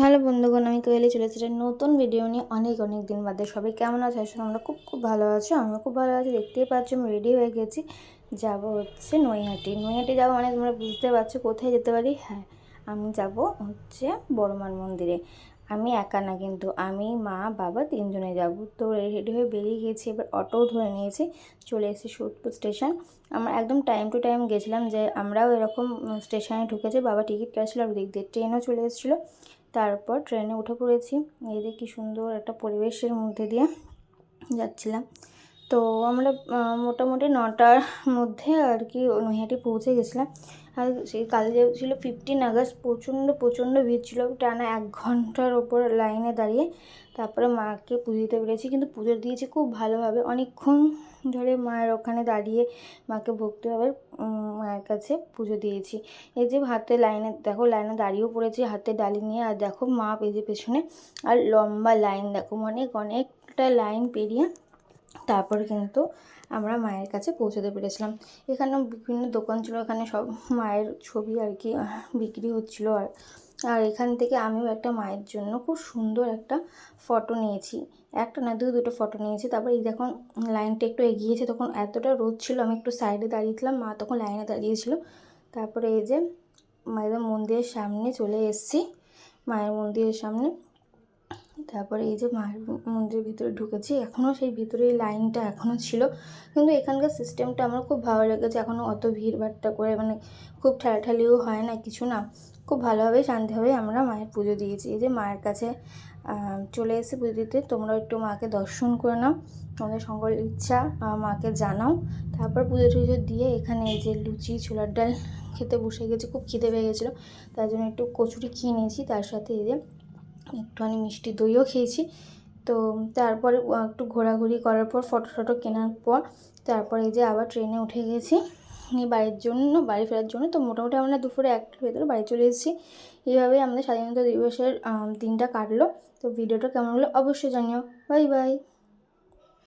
Hello বন্ধুগণ, আমি কোয়েলি চলে এসেছি নতুন ভিডিও নিয়ে অনেক দিন বাদে। সবাই কেমন আছে? আসলে আমরা খুব ভালো আছি, আমিও খুব ভালো আছি। দেখতেই পাচ্ছি আমি রেডি হয়ে গেছি, যাব হচ্ছে নৈহাটি যাবো। মানে তোমরা বুঝতে পারছো কোথায় যেতে পারি। হ্যাঁ, আমি যাব হচ্ছে বড়মার মন্দিরে। আমি একা না, কিন্তু আমি, মা, বাবা তিনজনে যাব। তো রেডি হয়ে বেরিয়ে গেছি, এবার অটোও ধরে নিয়েছি, চলে এসেছি সোদপুর স্টেশন। আমরা একদম টাইম টু টাইম গেছিলাম, যে আমরাও এরকম স্টেশনে ঢুকেছি। বাবা টিকিট কাটছিল, আর দিক দিয়ে ট্রেনও চলে এসেছিলো। তারপর ট্রেনে উঠে পড়েছি। এই যে কি সুন্দর একটা পরিবেশের মধ্যে দিয়ে যাচ্ছিলাম। তো আমরা মোটামুটি 9টার মধ্যে আর কি নৈহাটি পৌঁছে গেছিলাম। আর সেই কাল যে ছিল 15 আগস্ট, প্রচণ্ড ভিড় ছিল। টানা 1 ঘন্টার ওপর লাইনে দাঁড়িয়ে তারপরে মাকে পুজো দিতে পেরেছি। কিন্তু পুজো দিয়েছি খুব ভালোভাবে, অনেকক্ষণ ধরে মায়ের ওখানে দাঁড়িয়ে মাকে ভক্তিভাবে মায়ের কাছে পুজো দিয়েছি। এই যে হাতে লাইনে দেখো, লাইনে দাঁড়িয়েও পড়েছি হাতে ডালি নিয়ে। আর দেখো মা পেছনে, আর লম্বা লাইন দেখো, অনেকটা লাইন পেরিয়ে তারপরে কিন্তু আমরা মায়ের কাছে পৌঁছতে পেরেছিলাম। এখানেও বিভিন্ন দোকান ছিল, এখানে সব মায়ের ছবি আর কি বিক্রি হচ্ছিলো। আর এখান থেকে আমিও একটা মায়ের জন্য খুব সুন্দর একটা ফটো নিয়েছি। একটা না, দুটো ফটো নিয়েছি। তারপর এই যখন লাইনটা একটু এগিয়েছে, তখন এতটা রোদ ছিল, আমি একটু সাইডে দাঁড়িয়েছিলাম, মা তখন লাইনে দাঁড়িয়েছিল। তারপরে এই যে মায়ের মন্দিরের সামনে চলে এসেছি, মায়ের মন্দিরের সামনে। তারপরে এই যে মায়ের মন্দিরের ভিতরে ঢুকেছি। এখনও সেই ভিতরে লাইনটা এখনও ছিল, কিন্তু এখানকার সিস্টেমটা আমার খুব ভালো লেগেছে। এখনও অত ভিড়ভাট্টা করে, মানে খুব ঠেলাঠেলিও হয় না, কিছু না, খুব ভালোভাবে শান্তিভাবে আমরা মায়ের পুজো দিয়েছি। এই যে মায়ের কাছে চলে এসে পুজো দিতে। তোমরা একটু মাকে দর্শন করে নাও, তোমাদের সকল ইচ্ছা মাকে জানাও। তারপর পুজো টুজো দিয়ে এখানে এই যে লুচি ছোলার ডাল খেতে বসে গেছি। খুব খিদে পেয়ে গেছিলো, তার জন্য একটু কচুরি খেয়ে নিয়েছি, তার সাথে এই যে একটুখানি মিষ্টি দইও খেয়েছি। তো তারপরে একটু ঘোরাঘুরি করার পর, ফটো কেনার পর, তারপরে এই যে আবার ট্রেনে উঠে গেছি বাড়ি ফেরার জন্য। তো মোটামুটি আমরা দুপুরে 1টার ভেতরে বাড়ি চলে এসেছি। এইভাবেই আমাদের স্বাধীনতা দিবসের দিনটা কাটলো। তো ভিডিওটা কেমন হলো অবশ্যই জানিও। Bye bye.